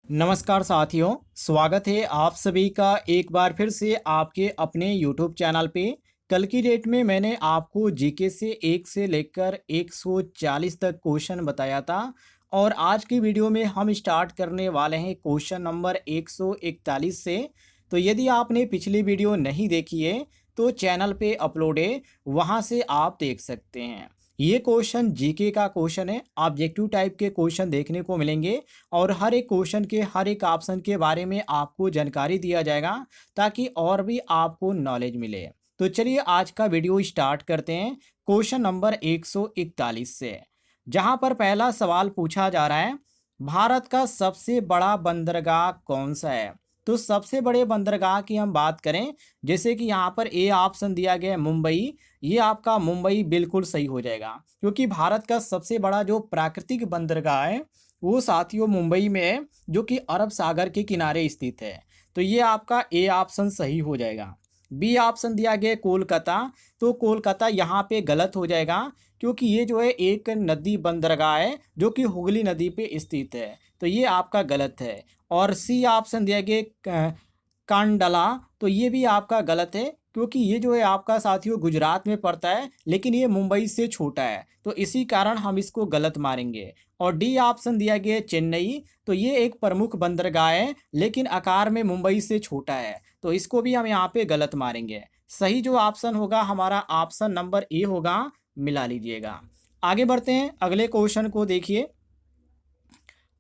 नमस्कार साथियों, स्वागत है आप सभी का एक बार फिर से आपके अपने YouTube चैनल पे। कल की डेट में मैंने आपको जीके से 1 से लेकर 140 तक क्वेश्चन बताया था और आज की वीडियो में हम स्टार्ट करने वाले हैं क्वेश्चन नंबर 141 से। तो यदि आपने पिछली वीडियो नहीं देखी है तो चैनल पे अपलोड है, वहाँ से आप देख सकते हैं। ये क्वेश्चन जीके का क्वेश्चन है, ऑब्जेक्टिव टाइप के क्वेश्चन देखने को मिलेंगे और हर एक क्वेश्चन के हर एक ऑप्शन के बारे में आपको जानकारी दिया जाएगा ताकि और भी आपको नॉलेज मिले। तो चलिए आज का वीडियो स्टार्ट करते हैं क्वेश्चन नंबर 141 से, जहां पर पहला सवाल पूछा जा रहा है, भारत का सबसे बड़ा बंदरगाह कौन सा है। तो सबसे बड़े बंदरगाह की हम बात करें, जैसे कि यहाँ पर ए ऑप्शन दिया गया है मुंबई। ये आपका मुंबई बिल्कुल सही हो जाएगा, क्योंकि भारत का सबसे बड़ा जो प्राकृतिक बंदरगाह है वो साथियों मुंबई में है, जो कि अरब सागर के किनारे स्थित है। तो ये आपका ए ऑप्शन सही हो जाएगा। बी ऑप्शन दिया गया है कोलकाता। तो कोलकाता यहाँ पे गलत हो जाएगा, क्योंकि ये जो है एक नदी बंदरगाह है जो कि हुगली नदी पे स्थित है। तो ये आपका गलत है। और सी ऑप्शन दिया गया कांडला। तो ये भी आपका गलत है, क्योंकि ये जो है आपका साथियों गुजरात में पड़ता है, लेकिन ये मुंबई से छोटा है, तो इसी कारण हम इसको गलत मारेंगे। और डी ऑप्शन दिया गया है चेन्नई। तो ये एक प्रमुख बंदरगाह है, लेकिन आकार में मुंबई से छोटा है, तो इसको भी हम यहाँ पे गलत मारेंगे। सही जो ऑप्शन होगा हमारा ऑप्शन नंबर ए होगा, मिला लीजिएगा। आगे बढ़ते हैं, अगले क्वेश्चन को देखिए।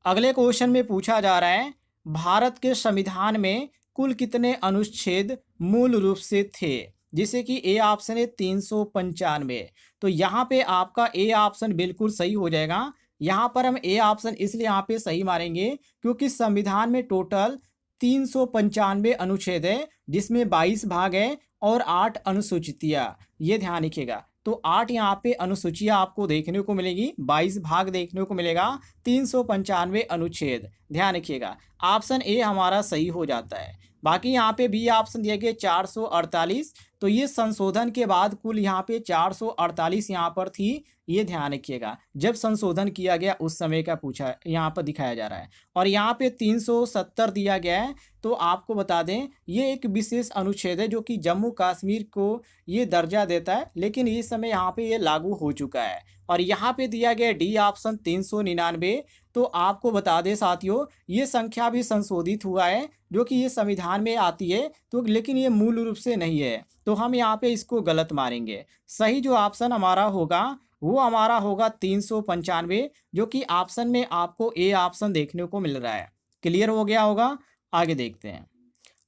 अगले क्वेश्चन में पूछा जा रहा है, भारत के संविधान में कुल कितने अनुच्छेद मूल रूप से थे। जैसे कि ए ऑप्शन है 395। तो यहाँ पे आपका ए ऑप्शन बिल्कुल सही हो जाएगा। यहाँ पर हम ए ऑप्शन इसलिए यहाँ पे सही मारेंगे, क्योंकि संविधान में टोटल 395 अनुच्छेद है, जिसमें 22 भाग है और 8 अनुसूचियाँ। ये ध्यान रखिएगा। तो 8 यहाँ पे अनुसूचियाँ आपको देखने को मिलेगी, 22 भाग देखने को मिलेगा, 395 अनुच्छेद। ध्यान रखिएगा, ऑप्शन ए हमारा सही हो जाता है। बाकी यहाँ पे बी ऑप्शन दिया गया 448। तो ये संशोधन के बाद कुल यहाँ पे 448 यहाँ पर थी। ये ध्यान रखिएगा, जब संशोधन किया गया उस समय का पूछा यहाँ पर दिखाया जा रहा है। और यहाँ पे 370 दिया गया है। तो आपको बता दें, ये एक विशेष अनुच्छेद है जो कि जम्मू कश्मीर को ये दर्जा देता है, लेकिन इस समय यहाँ पे ये लागू हो चुका है। और यहाँ पे दिया गया डी ऑप्शन 399। तो आपको बता दें साथियों, ये संख्या भी संशोधित हुआ है, जो कि ये संविधान में आती है, तो लेकिन ये मूल रूप से नहीं है, तो हम यहाँ पे इसको गलत मारेंगे। सही जो ऑप्शन हमारा होगा वो हमारा होगा 395, जो कि ऑप्शन में आपको ए ऑप्शन देखने को मिल रहा है। क्लियर हो गया होगा। आगे देखते हैं,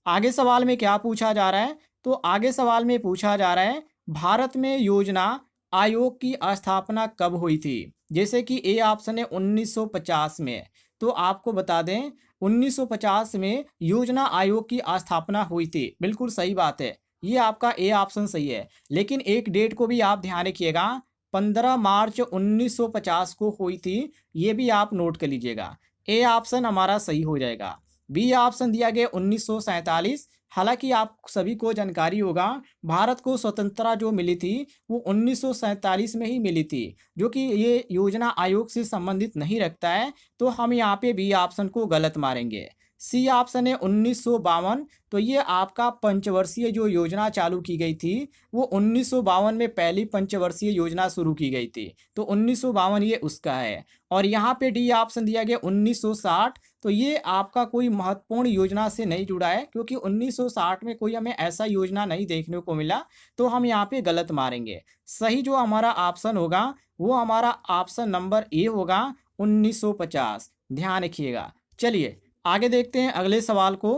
आगे सवाल में क्या पूछा जा रहा है। तो आगे सवाल में पूछा जा रहा है, भारत में योजना आयोग की स्थापना कब हुई थी। जैसे कि ए ऑप्शन है 1950 में। तो आपको बता दें, 1950 में योजना आयोग की स्थापना हुई थी, बिल्कुल सही बात है। ये आपका ए ऑप्शन सही है, लेकिन एक डेट को भी आप ध्यान रखिएगा, 15 मार्च 1950 को हुई थी। ये भी आप नोट कर लीजिएगा। ए ऑप्शन हमारा सही हो जाएगा। बी ऑप्शन दिया गया 1947। हालांकि आप सभी को जानकारी होगा, भारत को स्वतंत्रता जो मिली थी वो 1947 में ही मिली थी, जो कि ये योजना आयोग से संबंधित नहीं रखता है। तो हम यहाँ पे बी ऑप्शन को गलत मारेंगे। सी ऑप्शन है 1952। तो ये आपका पंचवर्षीय जो योजना चालू की गई थी, वो 1952 में पहली पंचवर्षीय योजना शुरू की गई थी। तो 1952 ये उसका है। और यहाँ पे डी ऑप्शन दिया गया 1960। तो ये आपका कोई महत्वपूर्ण योजना से नहीं जुड़ा है, क्योंकि 1960 में कोई हमें ऐसा योजना नहीं देखने को मिला, तो हम यहाँ पे गलत मारेंगे। सही जो हमारा ऑप्शन होगा वो हमारा ऑप्शन नंबर ए होगा, 1950। ध्यान रखिएगा। चलिए आगे देखते हैं अगले सवाल को।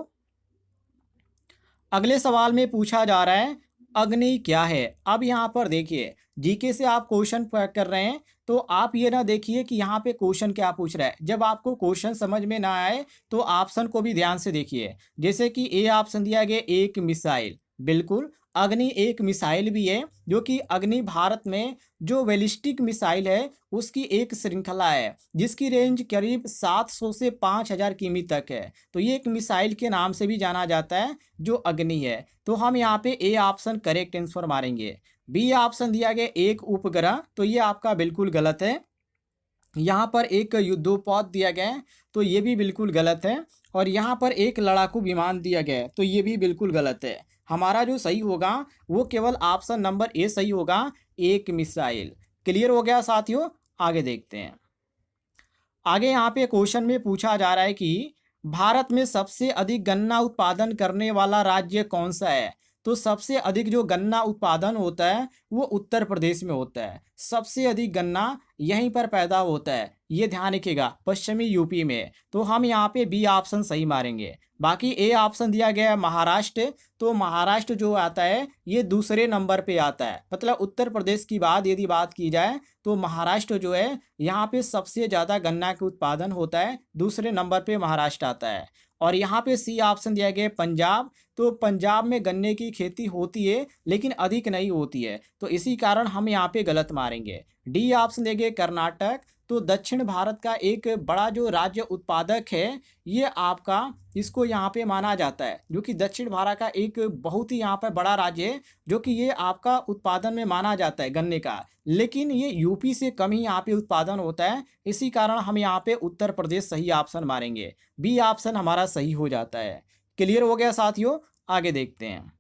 अगले सवाल में पूछा जा रहा है, अग्नि क्या है। अब यहाँ पर देखिए, जीके से आप क्वेश्चन कर रहे हैं, तो आप ये ना देखिए कि यहाँ पे क्वेश्चन क्या पूछ रहा है। जब आपको क्वेश्चन समझ में ना आए तो ऑप्शन को भी ध्यान से देखिए। जैसे कि ए ऑप्शन दिया गया एक मिसाइल, बिल्कुल अग्नि एक मिसाइल भी है, जो कि अग्नि भारत में जो बैलिस्टिक मिसाइल है उसकी एक श्रृंखला है, जिसकी रेंज करीब 700 से 5000 किमी तक है। तो ये एक मिसाइल के नाम से भी जाना जाता है, जो अग्नि है। तो हम यहाँ पे ए ऑप्शन करेक्ट आंसर मारेंगे। बी ऑप्शन दिया गया एक उपग्रह। तो ये आपका बिल्कुल गलत है। यहाँ पर एक युद्धोत्पाद दिया गया है, तो ये भी बिल्कुल गलत है। और यहाँ पर एक लड़ाकू विमान दिया गया है, तो ये भी बिल्कुल गलत है। हमारा जो सही होगा वो केवल ऑप्शन नंबर ए सही होगा, एक मिसाइल। क्लियर हो गया साथियों, आगे देखते हैं। आगे यहाँ पे क्वेश्चन में पूछा जा रहा है कि भारत में सबसे अधिक गन्ना उत्पादन करने वाला राज्य कौन सा है। तो सबसे अधिक जो गन्ना उत्पादन होता है वो उत्तर प्रदेश में होता है। सबसे अधिक गन्ना यहीं पर पैदा होता है, ये ध्यान रखिएगा, पश्चिमी यूपी में। तो हम यहाँ पे बी ऑप्शन सही मारेंगे। बाकी ए ऑप्शन दिया गया है महाराष्ट्र, तो महाराष्ट्र जो आता है ये दूसरे नंबर पे आता है। मतलब उत्तर प्रदेश की बात यदि बात की जाए तो महाराष्ट्र जो है यहाँ पे सबसे ज़्यादा गन्ना के उत्पादन होता है, दूसरे नंबर पे महाराष्ट्र आता है। और यहाँ पे सी ऑप्शन दिया गया है पंजाब, तो पंजाब में गन्ने की खेती होती है लेकिन अधिक नहीं होती है, तो इसी कारण हम यहाँ पे गलत मारेंगे। डी ऑप्शन देंगे कर्नाटक, तो दक्षिण भारत का एक बड़ा जो राज्य उत्पादक है ये आपका, इसको यहाँ पे माना जाता है, जो कि दक्षिण भारत का एक बहुत ही यहाँ पे बड़ा राज्य है, जो कि ये आपका उत्पादन में माना जाता है गन्ने का। लेकिन ये यूपी से कम ही यहाँ पे उत्पादन होता है, इसी कारण हम यहाँ पे उत्तर प्रदेश सही ऑप्शन मारेंगे। बी ऑप्शन हमारा सही हो जाता है। क्लियर हो गया साथियों, आगे देखते हैं।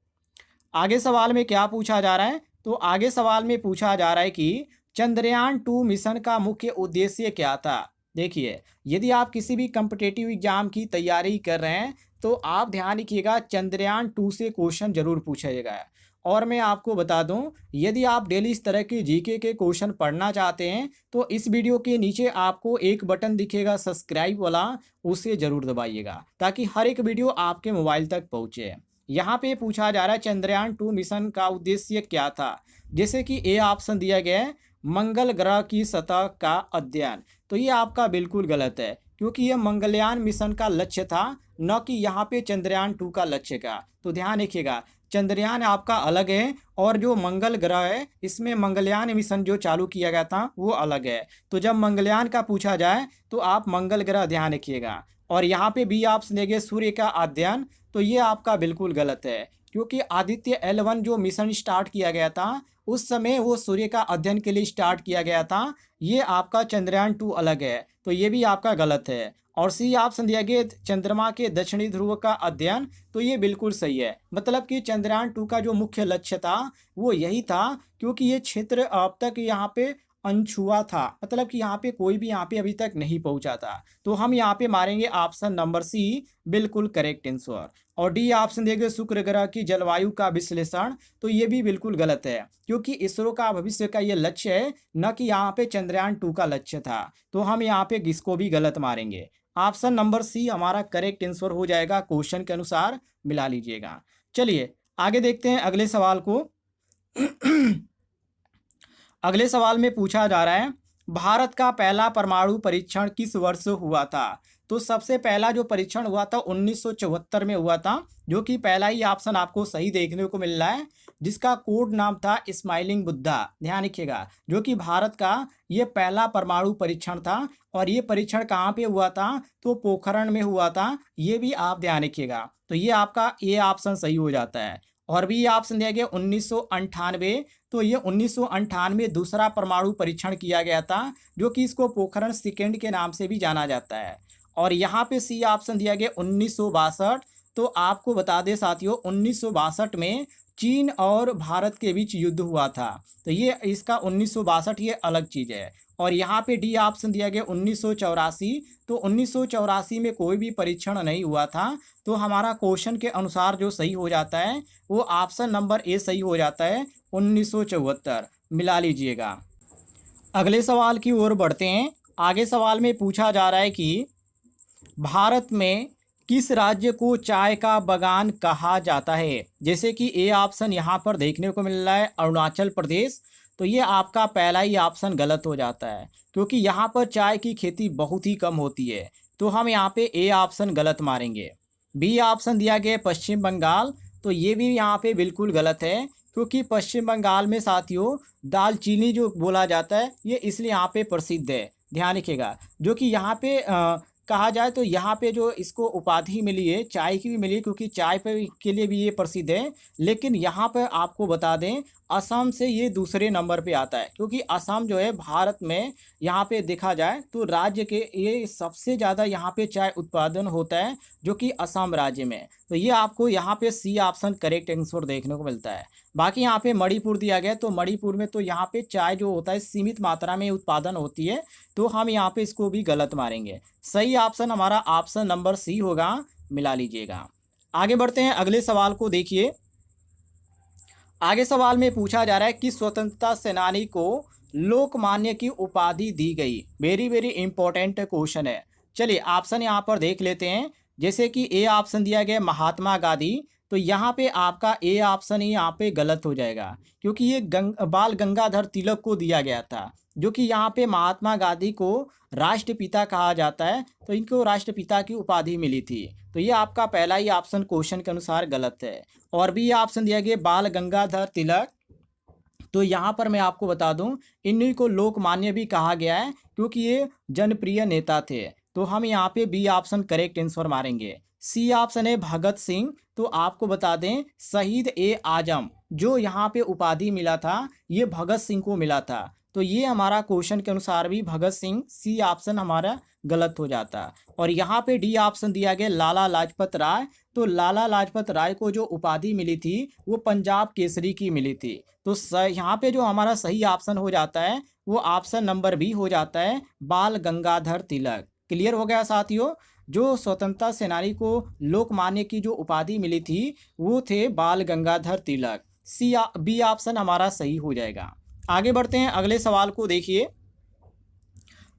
आगे सवाल में क्या पूछा जा रहा है, तो आगे सवाल में पूछा जा रहा है कि चंद्रयान 2 मिशन का मुख्य उद्देश्य क्या था। देखिए, यदि आप किसी भी कम्पिटेटिव एग्जाम की तैयारी कर रहे हैं तो आप ध्यान रखिएगा, चंद्रयान 2 से क्वेश्चन जरूर पूछेगा। और मैं आपको बता दूं, यदि आप डेली इस तरह के जीके के क्वेश्चन पढ़ना चाहते हैं तो इस वीडियो के नीचे आपको एक बटन दिखेगा सब्सक्राइब वाला, उसे जरूर दबाइएगा ताकि हर एक वीडियो आपके मोबाइल तक पहुंचे। यहाँ पे पूछा जा रहा है चंद्रयान 2 मिशन का उद्देश्य क्या था। जैसे कि ए ऑप्शन दिया गया है मंगल ग्रह की सतह का अध्ययन, तो ये आपका बिल्कुल गलत है, क्योंकि ये मंगलयान मिशन का लक्ष्य था, न कि यहाँ पे चंद्रयान 2 का लक्ष्य का। तो ध्यान रखिएगा, चंद्रयान आपका अलग है और जो मंगल ग्रह है इसमें मंगलयान मिशन जो चालू किया गया था वो अलग है। तो जब मंगलयान का पूछा जाए तो आप मंगल ग्रह ध्यान रखिएगा। और यहाँ पे बी ऑप्शन देंगे सूर्य का अध्ययन, तो ये आपका बिल्कुल गलत है, क्योंकि आदित्य L1 जो मिशन स्टार्ट किया गया था उस समय वो सूर्य का अध्ययन के लिए स्टार्ट किया गया था। ये आपका चंद्रयान 2 अलग है, तो ये भी आपका गलत है। और सी ऑप्शन दिया गया चंद्रमा के दक्षिणी ध्रुव का अध्ययन, तो ये बिल्कुल सही है। मतलब कि चंद्रयान 2 का जो मुख्य लक्ष्य था वो यही था, क्योंकि ये क्षेत्र अब तक यहाँ पे अनछुआ था, मतलब कि यहाँ पे कोई भी यहाँ पे अभी तक नहीं पहुंचा था। तो हम यहाँ पे मारेंगे ऑप्शन नंबर सी, बिल्कुल करेक्ट आंसर। और डी ऑप्शन देंगे शुक्र ग्रह की जलवायु का विश्लेषण, तो ये भी बिल्कुल गलत है, क्योंकि इसरो का भविष्य का ये लक्ष्य है, न कि यहाँ पे चंद्रयान 2 का लक्ष्य था। तो हम यहाँ पे इसको भी गलत मारेंगे। ऑप्शन नंबर सी हमारा करेक्ट आंसर हो जाएगा, क्वेश्चन के अनुसार मिला लीजिएगा। चलिए आगे देखते हैं अगले सवाल को। अगले सवाल में पूछा जा रहा है भारत का पहला परमाणु परीक्षण किस वर्ष हुआ था। तो सबसे पहला जो परीक्षण हुआ था 1974 में हुआ था, जो कि पहला ही ऑप्शन आपको सही देखने को मिल रहा है, जिसका कोड नाम था स्माइलिंग बुद्धा। ध्यान रखिएगा, जो कि भारत का ये पहला परमाणु परीक्षण था। और ये परीक्षण कहाँ पे हुआ था, तो पोखरण में हुआ था, ये भी आप ध्यान रखिएगा। तो ये आपका ए ऑप्शन सही हो जाता है। और भी ऑप्शन दिया गया 1998, तो ये 1998 दूसरा परमाणु परीक्षण किया गया था, जो कि इसको पोखरण सेकेंड के नाम से भी जाना जाता है। और यहाँ पे सी ऑप्शन दिया गया 1962, तो आपको बता दें साथियों 1962 में चीन और भारत के बीच युद्ध हुआ था, तो ये इसका 1962 ये अलग चीज़ है। और यहाँ पे डी ऑप्शन दिया गया 1984, तो 1984 में कोई भी परीक्षण नहीं हुआ था। तो हमारा क्वेश्चन के अनुसार जो सही हो जाता है वो ऑप्शन नंबर ए सही हो जाता है, 1974 मिला लीजिएगा। अगले सवाल की ओर बढ़ते हैं। आगे सवाल में पूछा जा रहा है कि भारत में किस राज्य को चाय का बागान कहा जाता है। जैसे कि ए ऑप्शन यहाँ पर देखने को मिल रहा है अरुणाचल प्रदेश, तो ये आपका पहला ही ऑप्शन गलत हो जाता है, क्योंकि यहाँ पर चाय की खेती बहुत ही कम होती है। तो हम यहाँ पे ए ऑप्शन गलत मारेंगे। बी ऑप्शन दिया गया पश्चिम बंगाल, तो ये भी यहाँ पे बिल्कुल गलत है, क्योंकि पश्चिम बंगाल में साथियों दालचीनी जो बोला जाता है ये इसलिए यहाँ पे प्रसिद्ध है। ध्यान रखिएगा, जो कि यहाँ पे कहा जाए तो यहाँ पे जो इसको उपाधि मिली है, चाय की भी मिली है, क्योंकि चाय पे के लिए भी ये प्रसिद्ध है। लेकिन यहाँ पर आपको बता दें, असम से ये दूसरे नंबर पे आता है, क्योंकि असम जो है भारत में, यहाँ पे देखा जाए तो राज्य के ये सबसे ज़्यादा यहाँ पे चाय उत्पादन होता है, जो कि असम राज्य में। तो ये आपको यहाँ पे सी ऑप्शन करेक्ट आंसर देखने को मिलता है। बाकी यहाँ पे मणिपुर दिया गया है, तो मणिपुर में तो यहाँ पे चाय जो होता है सीमित मात्रा में उत्पादन होती है, तो हम यहाँ पे इसको भी गलत मारेंगे। सही ऑप्शन हमारा ऑप्शन नंबर सी होगा, मिला लीजिएगा। आगे बढ़ते हैं, अगले सवाल को देखिए। आगे सवाल में पूछा जा रहा है कि स्वतंत्रता सेनानी को लोकमान्य की उपाधि दी गई। वेरी वेरी इंपॉर्टेंट क्वेश्चन है। चलिए ऑप्शन यहाँ पर देख लेते हैं। जैसे कि ए ऑप्शन दिया गया महात्मा गांधी, तो यहाँ पे आपका ए ऑप्शन ही यहाँ पे गलत हो जाएगा, क्योंकि ये बाल गंगाधर तिलक को दिया गया था, जो कि यहाँ पे महात्मा गांधी को राष्ट्रपिता कहा जाता है, तो इनको राष्ट्रपिता की उपाधि मिली थी। तो ये आपका पहला ही ऑप्शन क्वेश्चन के अनुसार गलत है। और भी ऑप्शन दिया गया बाल गंगाधर तिलक, तो यहाँ पर मैं आपको बता दूं, इन्हीं को लोकमान्य भी कहा गया है, क्योंकि ये जनप्रिय नेता थे। तो हम यहाँ पे बी ऑप्शन करेक्ट आंसर मारेंगे। सी ऑप्शन है भगत सिंह, तो आपको बता दें शहीद ए आजम जो यहाँ पे उपाधि मिला था, ये भगत सिंह को मिला था। तो ये हमारा क्वेश्चन के अनुसार भी भगत सिंह, सी ऑप्शन हमारा गलत हो जाता। और यहाँ पे डी ऑप्शन दिया गया लाला लाजपत राय, तो लाला लाजपत राय को जो उपाधि मिली थी वो पंजाब केसरी की मिली थी। तो यहाँ पे जो हमारा सही ऑप्शन हो जाता है वो ऑप्शन नंबर बी हो जाता है, बाल गंगाधर तिलक। क्लियर हो गया साथियों। जो स्वतंत्रता सेनानी को लोकमान्य की जो उपाधि मिली थी वो थे बाल गंगाधर तिलक। बी ऑप्शन हमारा सही हो जाएगा। आगे बढ़ते हैं, अगले सवाल को देखिए।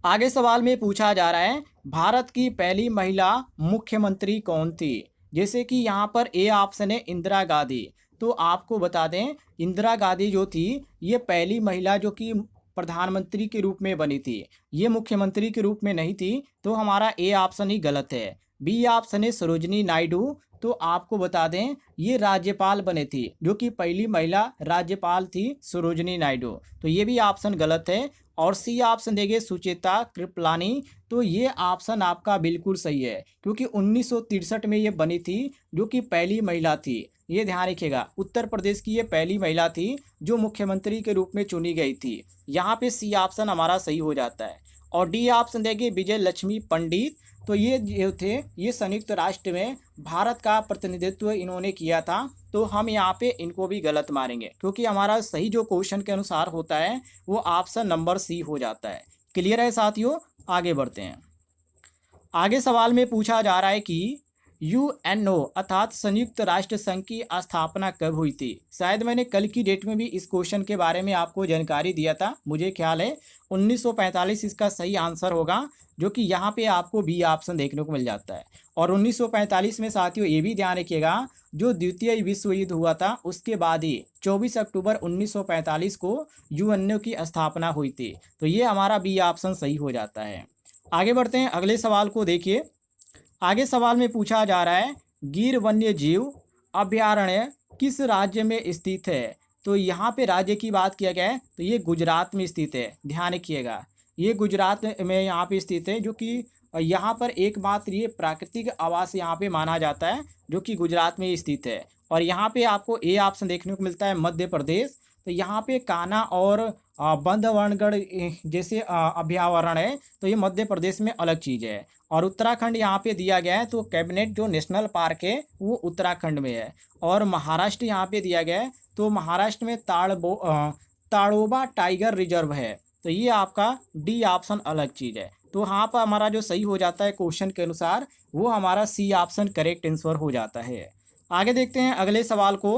आगे सवाल में पूछा जा रहा है भारत की पहली महिला मुख्यमंत्री कौन थी। जैसे कि यहाँ पर ए ऑप्शन है इंदिरा गांधी, तो आपको बता दें इंदिरा गांधी जो थी ये पहली महिला जो कि प्रधानमंत्री के रूप में बनी थी, ये मुख्यमंत्री के रूप में नहीं थी। तो हमारा ए ऑप्शन ही गलत है। बी ऑप्शन है सरोजनी नायडू, तो आपको बता दें ये राज्यपाल बने थी, जो कि पहली महिला राज्यपाल थी सरोजनी नायडू। तो ये भी ऑप्शन गलत है। और सी ऑप्शन देंगे सुचेता कृपलानी, तो ये ऑप्शन आपका बिल्कुल सही है, क्योंकि 1963 में ये बनी थी, जो कि पहली महिला थी। ये ध्यान रखिएगा, उत्तर प्रदेश की ये पहली महिला थी जो मुख्यमंत्री के रूप में चुनी गई थी। यहाँ पे सी ऑप्शन हमारा सही हो जाता है। और डी ऑप्शन देंगे विजय लक्ष्मी पंडित, तो ये जो थे ये संयुक्त राष्ट्र में भारत का प्रतिनिधित्व इन्होंने किया था। तो हम यहाँ पे इनको भी गलत मारेंगे, क्योंकि हमारा सही जो क्वेश्चन के अनुसार होता है वो ऑप्शन नंबर सी हो जाता है। क्लियर है साथियों। आगे बढ़ते हैं। आगे सवाल में पूछा जा रहा है कि यूएनओ अर्थात संयुक्त राष्ट्र संघ की स्थापना कब हुई थी। शायद मैंने कल की डेट में भी इस क्वेश्चन के बारे में आपको जानकारी दिया था, मुझे ख्याल है 1945 इसका सही आंसर होगा, जो कि यहाँ पे आपको बी ऑप्शन देखने को मिल जाता है। और 1945 में साथियों ये भी ध्यान रखिएगा, जो द्वितीय विश्व युद्ध हुआ था उसके बाद ही 24 अक्टूबर 1945 को यूएनओ की स्थापना हुई थी। तो ये हमारा बी ऑप्शन सही हो जाता है। आगे बढ़ते हैं, अगले सवाल को देखिए। आगे सवाल में पूछा जा रहा है गिर वन्य जीव अभयारण्य किस राज्य में स्थित है। तो यहाँ पे राज्य की बात किया गया है, तो ये गुजरात में स्थित है। ध्यान रखिएगा, ये गुजरात में यहाँ पे स्थित है, जो कि यहाँ पर एकमात्र ये प्राकृतिक आवास यहाँ पे माना जाता है, जो कि गुजरात में स्थित है। और यहाँ पे आपको ए ऑप्शन देखने को मिलता है मध्य प्रदेश, तो यहाँ पे कान्हा और बांधवगढ़ जैसे अभयारण्य है, तो ये मध्य प्रदेश में अलग चीज़ है। और उत्तराखंड यहाँ पे दिया गया है, तो कैबिनेट जो नेशनल पार्क है वो उत्तराखंड में है। और महाराष्ट्र यहाँ पे दिया गया है, तो महाराष्ट्र में ताड़ोबा टाइगर रिजर्व है। तो ये आपका डी ऑप्शन अलग चीज़ है। तो यहाँ पर हमारा जो सही हो जाता है क्वेश्चन के अनुसार वो हमारा सी ऑप्शन करेक्ट आंसर हो जाता है। आगे देखते हैं अगले सवाल को।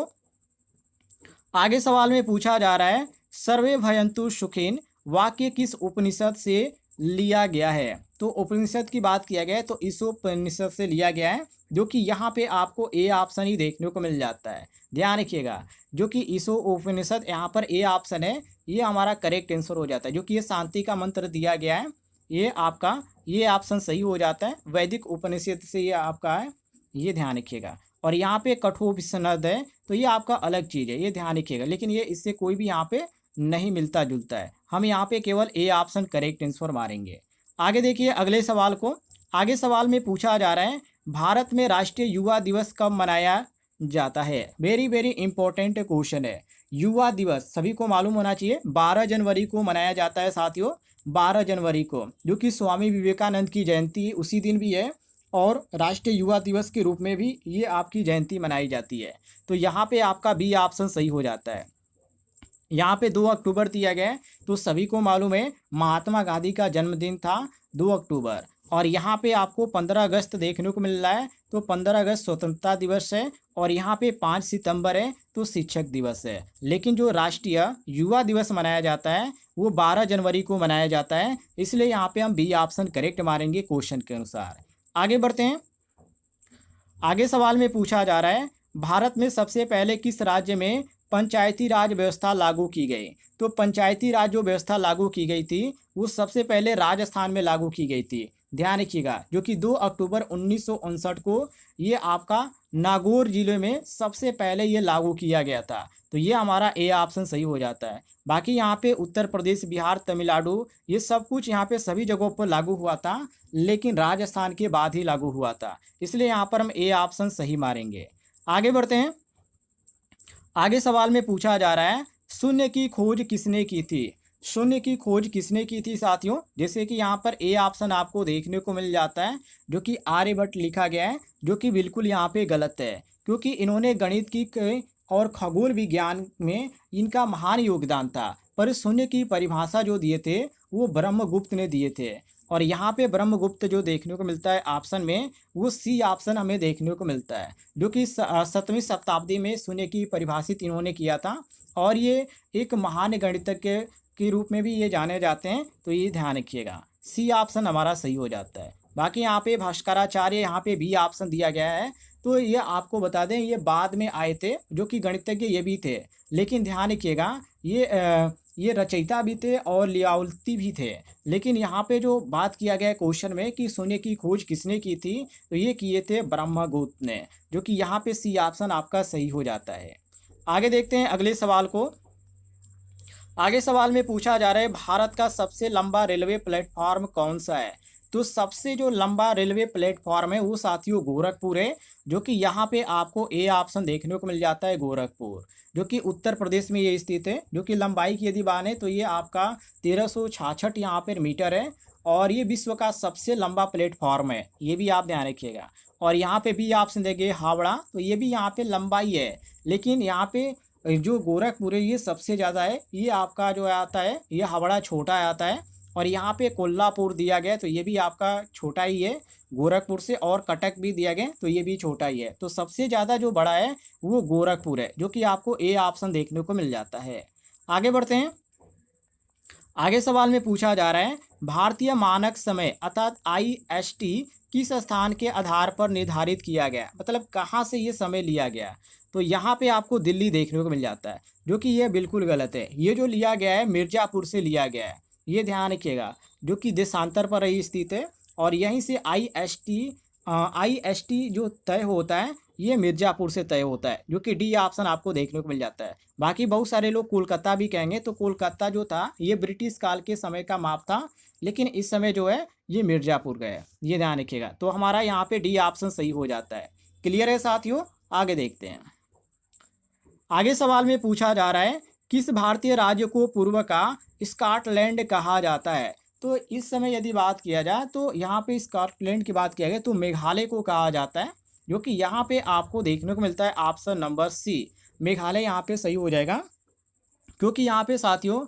आगे सवाल में पूछा जा रहा है सर्वे भयंतु सुखिन वाक्य किस उपनिषद से लिया गया है। तो उपनिषद की बात किया गया है, तो इस उपनिषद से लिया गया है, जो कि यहाँ पे आपको ए ऑप्शन ही देखने को मिल जाता है। ध्यान रखिएगा, जो कि ईसो उपनिषद यहाँ पर ए ऑप्शन है, ये हमारा करेक्ट आंसर हो जाता है। जो कि ये शांति का मंत्र दिया गया है, ये आपका ये ऑप्शन सही हो जाता है। वैदिक उपनिषद से ये आपका है, ये ध्यान रखिएगा। और यहाँ पे कठोपनिषद है, तो ये आपका अलग चीज़ है, ये ध्यान रखिएगा। लेकिन ये इससे कोई भी यहाँ पे नहीं मिलता जुलता है। हम यहाँ पे केवल ए ऑप्शन करेक्ट आंसर मारेंगे। आगे देखिए अगले सवाल को। आगे सवाल में पूछा जा रहा है, भारत में राष्ट्रीय युवा दिवस कब मनाया जाता है? वेरी वेरी इंपॉर्टेंट क्वेश्चन है। युवा दिवस सभी को मालूम होना चाहिए 12 जनवरी को मनाया जाता है साथियों, 12 जनवरी को, जो कि स्वामी विवेकानंद की जयंती उसी दिन भी है और राष्ट्रीय युवा दिवस के रूप में भी ये आपकी जयंती मनाई जाती है। तो यहाँ पे आपका बी ऑप्शन सही हो जाता है। यहाँ पे 2 अक्टूबर दिया गया है, तो सभी को मालूम है महात्मा गांधी का जन्मदिन था 2 अक्टूबर। और यहाँ पे आपको 15 अगस्त देखने को मिल रहा है, तो 15 अगस्त स्वतंत्रता दिवस है और यहाँ पे 5 सितंबर है तो शिक्षक दिवस है। लेकिन जो राष्ट्रीय युवा दिवस मनाया जाता है वो 12 जनवरी को मनाया जाता है, इसलिए यहाँ पे हम बी ऑप्शन करेक्ट मारेंगे क्वेश्चन के अनुसार। आगे बढ़ते हैं। आगे सवाल में पूछा जा रहा है, भारत में सबसे पहले किस राज्य में पंचायती राज व्यवस्था लागू की गई? तो पंचायती राज जो व्यवस्था लागू की गई थी वो सबसे पहले राजस्थान में लागू की गई थी, ध्यान रखिएगा, जो कि 2 अक्टूबर 1959 को ये आपका नागौर जिले में सबसे पहले ये लागू किया गया था। तो ये हमारा ए ऑप्शन सही हो जाता है। बाकी यहाँ पे उत्तर प्रदेश, बिहार, तमिलनाडु ये सब कुछ यहाँ पे सभी जगहों पर लागू हुआ था, लेकिन राजस्थान के बाद ही लागू हुआ था, इसलिए यहाँ पर हम ए ऑप्शन सही मारेंगे। आगे बढ़ते हैं। आगे सवाल में पूछा जा रहा है, शून्य की खोज किसने की थी? शून्य की खोज किसने की थी साथियों? जैसे कि यहाँ पर ए ऑप्शन आपको देखने को मिल जाता है, जो कि आर्यभट्ट लिखा गया है, जो कि बिल्कुल यहाँ पे गलत है, क्योंकि इन्होंने गणित की और खगोल विज्ञान में इनका महान योगदान था, पर शून्य की परिभाषा जो दिए थे वो ब्रह्मगुप्त ने दिए थे। और यहाँ पे ब्रह्मगुप्त जो देखने को मिलता है ऑप्शन में, वो सी ऑप्शन हमें देखने को मिलता है, जो कि 7वीं शताब्दी में शून्य की परिभाषित इन्होंने किया था और ये एक महान गणितज्ञ के रूप में भी ये जाने जाते हैं। तो ये ध्यान रखिएगा, सी ऑप्शन हमारा सही हो जाता है। बाकी यहाँ पे भास्कराचार्य, यहाँ पे बी ऑप्शन दिया गया है, तो ये आपको बता दें ये बाद में आए थे, जो कि गणितज्ञ ये भी थे, लेकिन ध्यान रखिएगा ये रचयिता भी थे और लियावती भी थे। लेकिन यहाँ पे जो बात किया गया क्वेश्चन में कि शून्य की खोज किसने की थी, तो ये किए थे ब्रह्मगुप्त ने, जो कि यहाँ पे सी ऑप्शन आपका सही हो जाता है। आगे देखते हैं अगले सवाल को। आगे सवाल में पूछा जा रहा है, भारत का सबसे लंबा रेलवे प्लेटफॉर्म कौन सा है? तो सबसे जो लंबा रेलवे प्लेटफॉर्म है वो साथियों गोरखपुर है, जो कि यहाँ पे आपको ए ऑप्शन देखने को मिल जाता है, गोरखपुर, जो कि उत्तर प्रदेश में ये स्थित है। जो कि लंबाई की यदि बात है तो ये आपका 1366 यहाँ पर मीटर है और ये विश्व का सबसे लंबा प्लेटफॉर्म है, ये भी आप ध्यान रखिएगा। और यहाँ पे भी ऑप्शन देंगे हावड़ा, तो ये भी यहाँ पे लंबाई है, लेकिन यहाँ पे जो गोरखपुर है ये सबसे ज़्यादा है, ये आपका जो आता है ये हावड़ा छोटा आता है। और यहाँ पे कोल्हापुर दिया गया, तो ये भी आपका छोटा ही है गोरखपुर से, और कटक भी दिया गया तो ये भी छोटा ही है। तो सबसे ज़्यादा जो बड़ा है वो गोरखपुर है, जो कि आपको ए ऑप्शन देखने को मिल जाता है। आगे बढ़ते हैं। आगे सवाल में पूछा जा रहा है, भारतीय मानक समय अर्थात IST किस स्थान के आधार पर निर्धारित किया गया? मतलब कहाँ से ये समय लिया गया? तो यहाँ पे आपको दिल्ली देखने को मिल जाता है, जो कि ये बिल्कुल गलत है। ये जो लिया गया है मिर्ज़ापुर से लिया गया है, ये ध्यान रखिएगा, जो कि देशांतर पर ही स्थित है। और यहीं से IST जो तय होता है ये मिर्ज़ापुर से तय होता है, जो कि डी ऑप्शन आपको देखने को मिल जाता है। बाकी बहुत सारे लोग कोलकाता भी कहेंगे, तो कोलकाता जो था ये ब्रिटिश काल के समय का माप था, लेकिन इस समय जो है ये मिर्ज़ापुर गया, ये ध्यान रखिएगा। तो हमारा यहाँ पे डी ऑप्शन सही हो जाता है। क्लियर है साथियों? आगे देखते हैं। आगे सवाल में पूछा जा रहा है, किस भारतीय राज्य को पूर्व का स्कॉटलैंड कहा जाता है? तो इस समय यदि बात किया जाए तो यहाँ पे स्कॉटलैंड की बात किया गया तो मेघालय को कहा जाता है, जो कि यहाँ पे आपको देखने को मिलता है ऑप्शन नंबर सी, मेघालय यहाँ पे सही हो जाएगा। क्योंकि यहाँ पे साथियों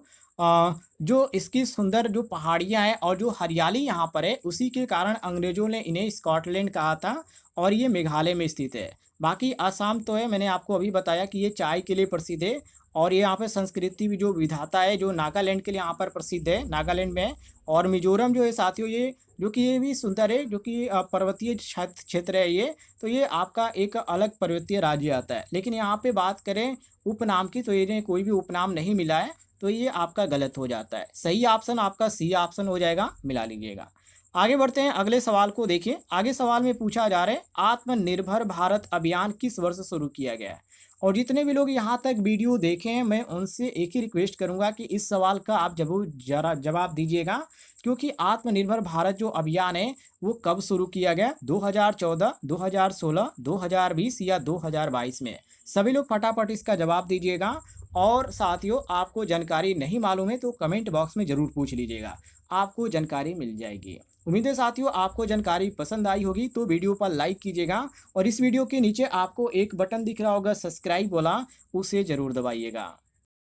जो इसकी सुंदर जो पहाड़ियाँ हैं और जो हरियाली यहाँ पर है, उसी के कारण अंग्रेज़ों ने इन्हें स्कॉटलैंड कहा था और ये मेघालय में स्थित है। बाकी आसाम तो है, मैंने आपको अभी बताया कि ये चाय के लिए प्रसिद्ध है और ये यहाँ पे संस्कृति भी जो विधाता है जो नागालैंड के लिए यहाँ पर प्रसिद्ध है, नागालैंड में है। और मिजोरम जो है साथियों ये, जो कि ये भी सुंदर है, जो कि पर्वतीय क्षेत्र है ये, तो ये आपका एक अलग पर्वतीय राज्य आता है। लेकिन यहाँ पे बात करें उपनाम की, तो ये कोई भी उपनाम नहीं मिला है, तो ये आपका गलत हो जाता है। सही ऑप्शन आपका सी ऑप्शन हो जाएगा, मिला लीजिएगा। आगे बढ़ते हैं अगले सवाल को। देखिए आगे सवाल में पूछा जा रहा है आत्मनिर्भर भारत अभियान किस वर्ष शुरू किया गया है। और जितने भी लोग यहाँ तक वीडियो देखे हैं मैं उनसे एक ही रिक्वेस्ट करूंगा कि इस सवाल का आप जरूर जरा जवाब दीजिएगा, क्योंकि आत्मनिर्भर भारत जो अभियान है वो कब शुरू किया गया, 2014, 2016, 2020 या 2022 में। सभी लोग फटाफट इसका जवाब दीजिएगा। और साथियों आपको जानकारी नहीं मालूम है तो कमेंट बॉक्स में ज़रूर पूछ लीजिएगा, आपको जानकारी मिल जाएगी। उम्मीद है साथियों आपको जानकारी पसंद आई होगी, तो वीडियो पर लाइक कीजिएगा और इस वीडियो के नीचे आपको एक बटन दिख रहा होगा सब्सक्राइब वाला, उसे ज़रूर दबाइएगा।